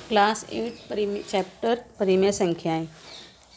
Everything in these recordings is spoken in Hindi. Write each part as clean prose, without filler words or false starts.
क्लास 8 चैप्टर परिमेय संख्याएं।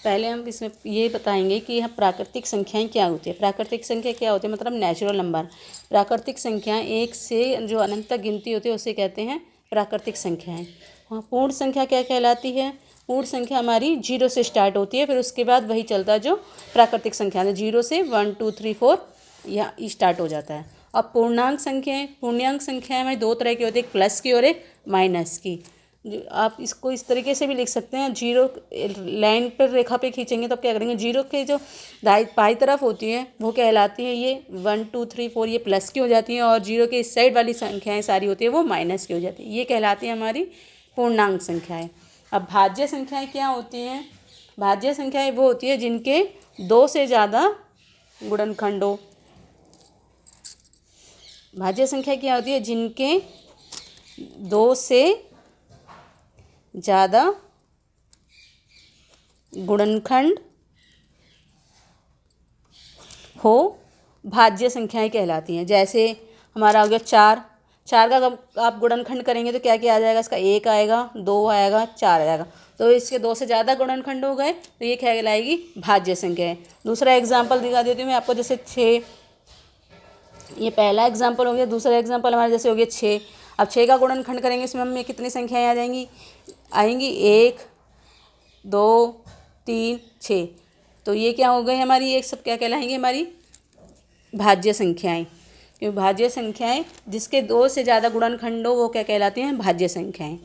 पहले हम इसमें ये बताएंगे कि यह प्राकृतिक संख्याएं क्या होती है। प्राकृतिक संख्या क्या होती है, मतलब नेचुरल नंबर। प्राकृतिक संख्याएं एक से जो अनंत तक गिनती होती है उसे कहते हैं प्राकृतिक संख्याएं। हाँ, पूर्ण संख्या क्या कहलाती है? पूर्ण संख्या हमारी 0 से स्टार्ट होती है, फिर उसके बाद वही चलता है जो प्राकृतिक संख्या है, 0 से 1 2 3 4 या स्टार्ट हो जाता है। अब पूर्णांक संख्याएं हमारी दो तरह की होती है, एक प्लस की और एक माइनस की। जो आप इसको इस तरीके से भी लिख सकते हैं, जीरो लाइन पर रेखा पे खींचेंगे तो क्या करेंगे, जीरो के जो बाई तरफ होती है वो कहलाती है ये 1 2 3 4 ये प्लस की हो जाती हैं, और जीरो के इस साइड वाली संख्याएं सारी होती है वो माइनस की हो जाती है। ये कहलाती है हमारी पूर्णांक संख्याएं। अब भाज्य संख्याएं क्या होती हैं? भाज्य संख्याएं वो होती है जिनके 2 से ज़्यादा गुणनखंड हो। भाज्य संख्या क्या होती है? जिनके 2 से ज़्यादा गुणनखंड हो, भाज्य संख्याएं कहलाती हैं। जैसे हमारा हो गया 4 का आप गुणनखंड करेंगे तो क्या क्या आ जाएगा? इसका 1 आएगा, 2 आएगा, 4 आएगा। तो इसके 2 से ज़्यादा गुणनखंड हो गए तो ये कहलाएगी भाज्य संख्याएं। दूसरा एग्जाम्पल दिखा देती हूँ मैं आपको। जैसे 6, ये पहला एग्जाम्पल हो गया। दूसरा एग्जाम्पल हमारे जैसे हो गया 6। अब 6 का गुणनखंड करेंगे, इसमें हमें कितनी संख्याएं आ जाएंगी? 1 2 3 6। तो ये क्या हो गई हमारी? एक सब क्या कहलाएंगी? हमारी भाज्य संख्याएं। क्योंकि भाज्य संख्याएं जिसके 2 से ज़्यादा गुणनखंड हो वो क्या कहलाती हैं? भाज्य संख्याएं।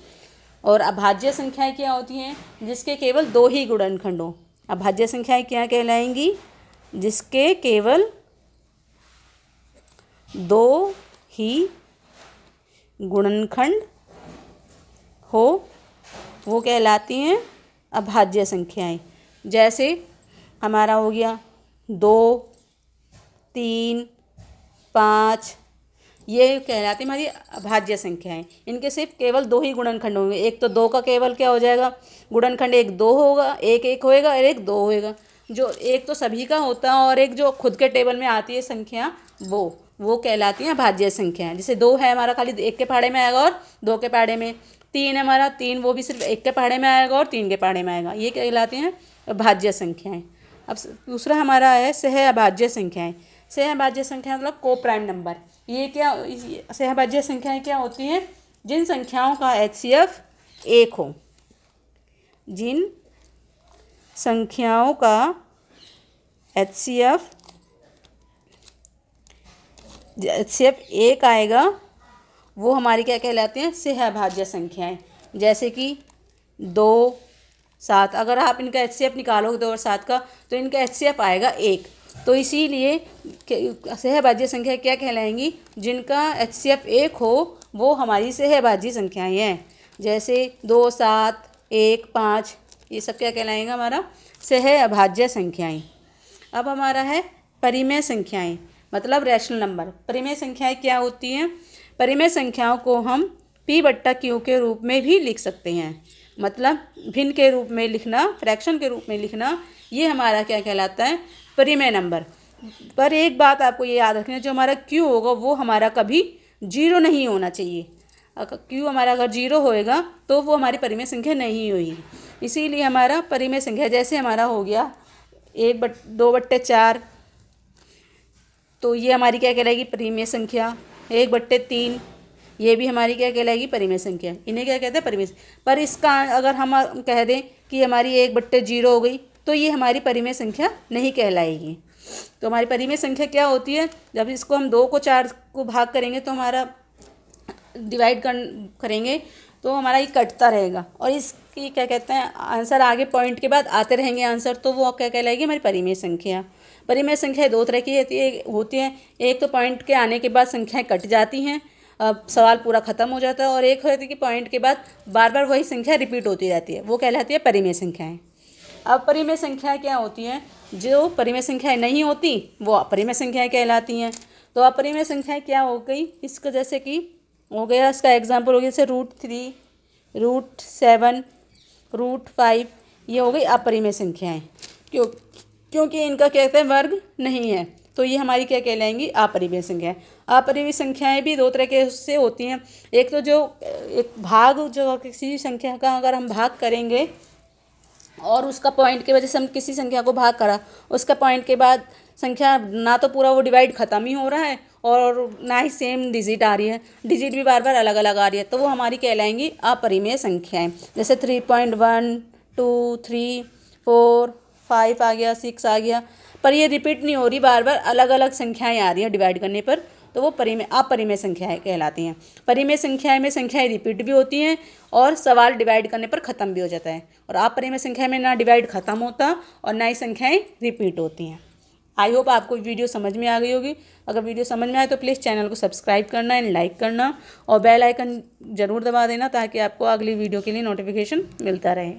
और अभाज्य संख्याएं क्या होती हैं? जिसके केवल 2 ही गुणनखंड हो। अभाज्य संख्याएं क्या कहलाएंगी? जिसके केवल 2 ही गुणनखंड हो वो कहलाती हैं अभाज्य संख्याएं। जैसे हमारा हो गया 2 3 5, ये कहलाती हमारी अभाज्य संख्याएं। इनके सिर्फ केवल 2 ही गुणनखंड होंगे। एक तो 2 का केवल क्या हो जाएगा गुणनखंड? एक 2 होगा, एक 1 होएगा और एक 2 होएगा। जो एक तो सभी का होता है और एक जो खुद के टेबल में आती है संख्या वो कहलाती है भाज्य संख्याएं। जैसे 2 है हमारा खाली 1 के पहाड़े में आएगा और 2 के पहाड़े में। 3 हमारा 3 वो भी सिर्फ 1 के पहाड़े में आएगा और 3 के पहाड़े में आएगा। ये कहलाती हैं भाज्य संख्याएं। अब दूसरा हमारा है सहअभाज्य संख्याएं। सहअभाज्य संख्या मतलब को प्राइम नंबर। ये क्या सहअभाज्य संख्याएं क्या होती हैं? जिन संख्याओं का HCF 1 हो। जिन संख्याओं का HCF 1 आएगा वो हमारी क्या कहलाती हैं? सहअभाज्य संख्याएं। जैसे कि 2 7, अगर आप इनका HCF निकालोगे 2 और 7 का तो इनका HCF आएगा 1। तो इसीलिए सहअभाज्य संख्या क्या कहलाएंगी? जिनका HCF 1 हो वो हमारी सहअभाज्य संख्याएं हैं। जैसे 2 7 1 5 ये सब क्या कहलाएगा? हमारा सहअभाज्य संख्याएं। अब हमारा है परिमेय संख्याएं, मतलब रैशनल नंबर। परिमेय संख्याएं क्या होती हैं? परिमेय संख्याओं को हम P/Q के रूप में भी लिख सकते हैं, मतलब भिन्न के रूप में लिखना, फ्रैक्शन के रूप में लिखना, ये हमारा क्या कहलाता है? परिमेय नंबर। पर एक बात आपको ये याद रखना, जो हमारा Q होगा वो हमारा कभी 0 नहीं होना चाहिए। अगर Q हमारा अगर 0 होएगा तो वो हमारी परिमेय संख्या नहीं होगी। इसीलिए हमारा परिमेय संख्या जैसे हमारा हो गया 2/4, तो ये हमारी क्या कहलाएगी? परिमेय संख्या। 1/3 ये भी हमारी क्या कहलाएगी? परिमेय संख्या। इन्हें क्या कहते हैं? परिमेय। पर इसका अगर हम कह दें कि हमारी 1/0 हो गई तो ये हमारी परिमेय संख्या नहीं कहलाएगी। तो हमारी परिमेय संख्या क्या होती है? जब इसको हम 2 को 4 को भाग करेंगे तो हमारा डिवाइड करेंगे तो हमारा ये कटता रहेगा, और इसकी क्या कहते हैं आंसर आगे पॉइंट के बाद आते रहेंगे आंसर, तो वो क्या कहलाएगी? हमारी परिमेय संख्या। परिमेय संख्या 2 तरह की होती है। एक तो पॉइंट के आने के बाद संख्याएं कट जाती हैं, अब सवाल पूरा ख़त्म हो जाता है, और एक होती है कि पॉइंट के बाद बार बार वही संख्या रिपीट होती रहती है, वो कहलाती है परिमेय संख्याएं। अब परिमेय संख्याएं क्या होती हैं? जो परिमेय संख्याएं नहीं होती वो अपरिमेय संख्याएं कहलाती हैं। तो अपरिमेय संख्याएं क्या हो गई? इसका जैसे कि हो गया, इसका एग्जाम्पल हो गया जैसे √3 √7 √5, ये हो गई अपरिमेय संख्याएं। क्योंकि इनका क्या कहते हैं? वर्ग नहीं है। तो ये हमारी क्या कहलाएंगी, अपरिमेय संख्याएं। अपरिमेय संख्याएं भी दो तरह के से होती हैं। एक तो जो एक भाग, जो किसी संख्या का अगर हम भाग करेंगे और उसका पॉइंट की वजह से हम किसी संख्या को भाग करा, उसका पॉइंट के बाद संख्या ना तो पूरा वो डिवाइड ख़त्म ही हो रहा है और ना ही सेम डिजिट आ रही है, डिजिट भी बार बार अलग अलग आ रही है, तो वो हमारी कहलाएंगी अपरिमेय संख्याएं। जैसे 3.1, 2, 3, 4, 5 आ गया, 6 आ गया, पर ये रिपीट नहीं हो रही, बार बार अलग अलग संख्याएं आ रही हैं डिवाइड करने पर, तो वो अपरिमेय संख्याएं कहलाती हैं। परिमेय संख्याएं में संख्याएं रिपीट भी होती हैं और सवाल डिवाइड करने पर ख़त्म भी हो जाता है। और अपरिमेय संख्या में ना डिवाइड ख़त्म होता और ना ही संख्याएं रिपीट होती हैं। आई होप आपको वीडियो समझ में आ गई होगी। अगर वीडियो समझ में आए तो प्लीज़ चैनल को सब्सक्राइब करना एंड लाइक करना और बेल आइकन ज़रूर दबा देना ताकि आपको अगली वीडियो के लिए नोटिफिकेशन मिलता रहे।